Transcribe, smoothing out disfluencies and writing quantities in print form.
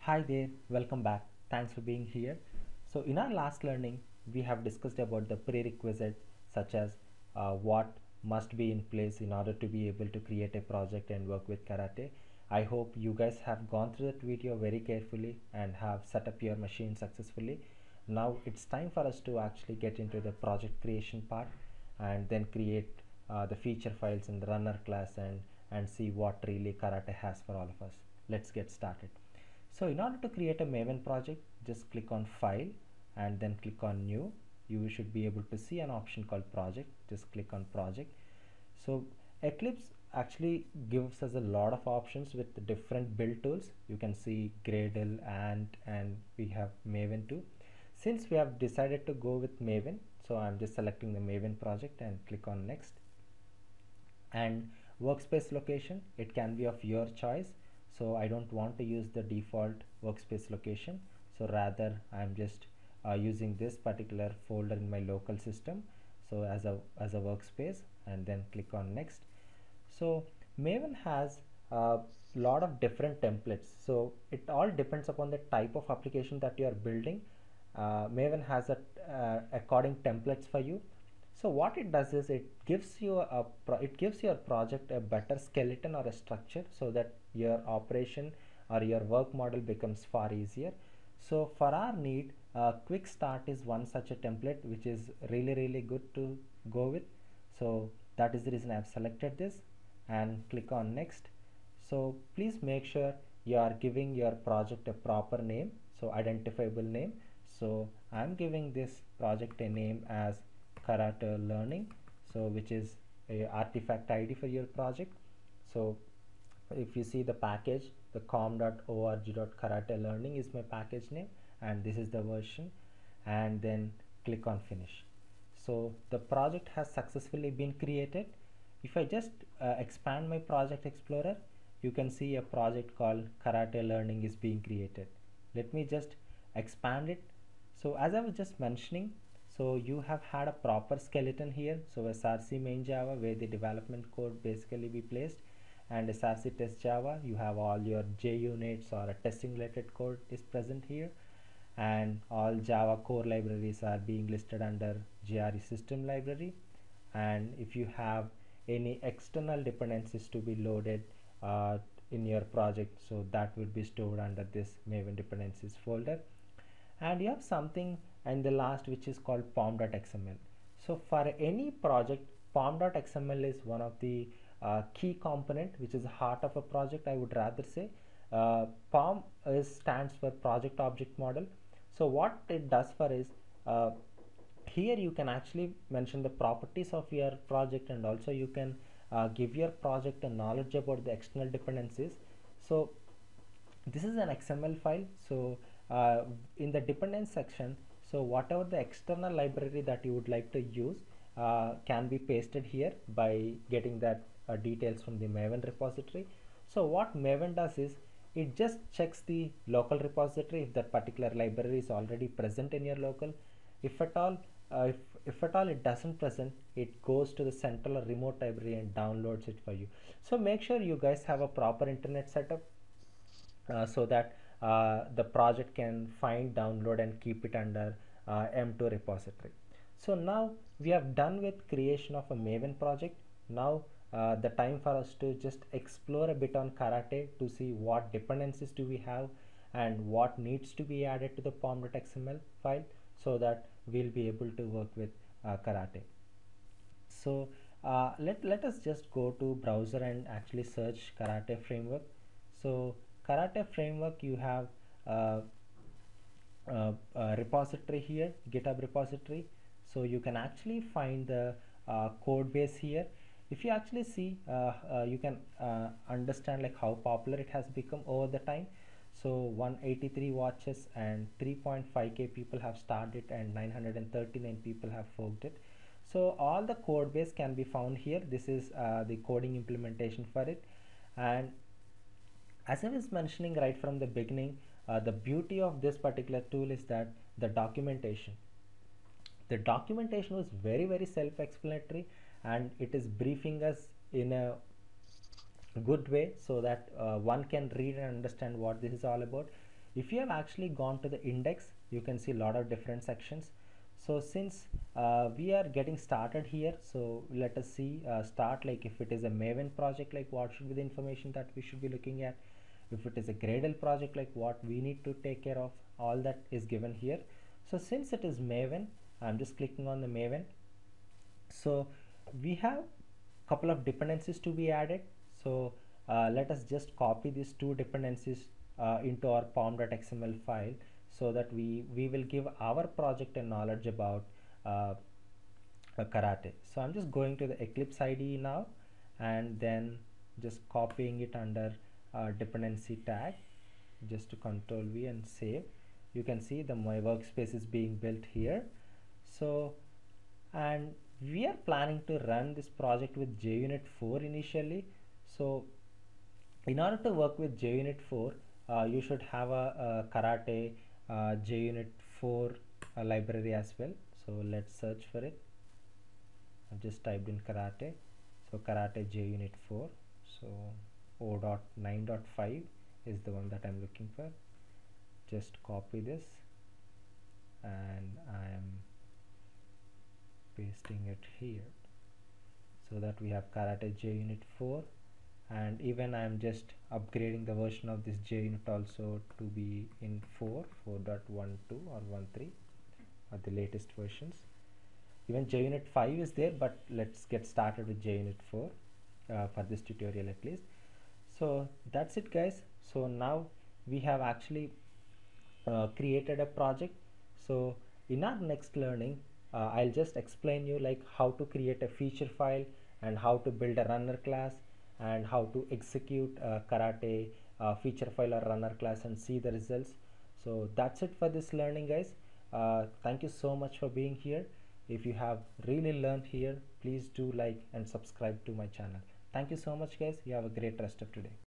Hi there, welcome back. Thanks for being here. So, in our last learning, we have discussed about the prerequisite such as what must be in place in order to be able to create a project and work with karate. I hope you guys have gone through that video very carefully and have set up your machine successfully. Now it's time for us to actually get into the project creation part and then create the feature files in the runner class and see what really karate has for all of us. Let's get started. So in order to create a Maven project, just click on File and then click on New. You should be able to see an option called Project. Just click on Project. So Eclipse actually gives us a lot of options with different build tools. You can see Gradle and we have Maven too. Since we have decided to go with Maven, so I'm just selecting the Maven project and click on Next. And workspace location, it can be of your choice. So I don't want to use the default workspace location, so rather I'm just using this particular folder in my local system, so as a workspace, and then click on Next. So Maven has a lot of different templates, so it all depends upon the type of application that you are building. Maven has a according templates for you. So what it does is it gives your project a better skeleton or a structure so that your operation or your work model becomes far easier. So for our need, quick start is one such a template which is really good to go with. So that is the reason I have selected this and click on Next. So please make sure you are giving your project a proper name, so identifiable name. So I'm giving this project a name as Karate Learning, so which is a artifact ID for your project. So if you see the package, the com.org.karate learning is my package name, and this is the version, and then click on Finish. So the project has successfully been created. If I just expand my project explorer, you can see a project called Karate Learning is being created. Let me just expand it. So as I was just mentioning, so you have had a proper skeleton here. So SRC main Java, where the development code basically be placed, and SRC test Java, you have all your JUnits or a testing related code is present here, and all Java core libraries are being listed under JRE system library. And if you have any external dependencies to be loaded in your project, so that will be stored under this Maven dependencies folder. And you have something in the last which is called pom.xml. So for any project, pom.xml is one of the key component, which is the heart of a project, I would rather say. POM stands for project object model. So what it does for is here you can actually mention the properties of your project, and also you can give your project a knowledge about the external dependencies. So this is an XML file. So in the dependence section, so whatever the external library that you would like to use can be pasted here by getting that details from the Maven repository. So what Maven does is it just checks the local repository if that particular library is already present in your local. If at all it doesn't present, it goes to the central or remote library and downloads it for you. So make sure you guys have a proper internet setup so that the project can find, download and keep it under M2 repository. So now we have done with creation of a Maven project. Now the time for us to just explore a bit on karate to see what dependencies do we have and what needs to be added to the pom.xml file, so that we'll be able to work with karate. So let us just go to browser and actually search karate framework. So karate framework, you have repository here, GitHub repository. So you can actually find the code base here. If you actually see, you can understand like how popular it has become over the time. So 183 watches and 3.5k people have started and 939 people have forked it. So all the code base can be found here. This is the coding implementation for it. And as I was mentioning right from the beginning, the beauty of this particular tool is that the documentation was very self-explanatory, and it is briefing us in a good way so that one can read and understand what this is all about. if you have actually gone to the index, you can see a lot of different sections. So since we are getting started here, so let us see start, like if it is a Maven project, like what should be the information that we should be looking at. If it is a Gradle project, like what we need to take care of, all that is given here. So since it is Maven, I'm just clicking on the Maven. So we have couple of dependencies to be added. So let us just copy these two dependencies into our pom.xml file, so that we will give our project a knowledge about karate. So I'm just going to the Eclipse IDE now, and then just copying it under dependency tag, just to Control V and save. You can see my workspace is being built here. So, and we are planning to run this project with JUnit 4 initially. So in order to work with JUnit 4, you should have a karate JUnit 4 library as well. So let's search for it. I've just typed in karate. So karate JUnit 4. So 0.9.5 is the one that I'm looking for. Just copy this, and I am pasting it here, so that we have karate JUnit 4. And even I am just upgrading the version of this JUnit also to be in 4.12 or 1.3 or the latest versions. Even JUnit 5 is there, but let's get started with JUnit 4 for this tutorial at least. So that's it, guys. So now we have actually created a project. So in our next learning, I'll just explain you like how to create a feature file, and how to build a runner class, and how to execute karate feature file or runner class and see the results. So that's it for this learning, guys. Thank you so much for being here. If you have really learned here, please do like and subscribe to my channel. Thank you so much, guys. You have a great rest of today.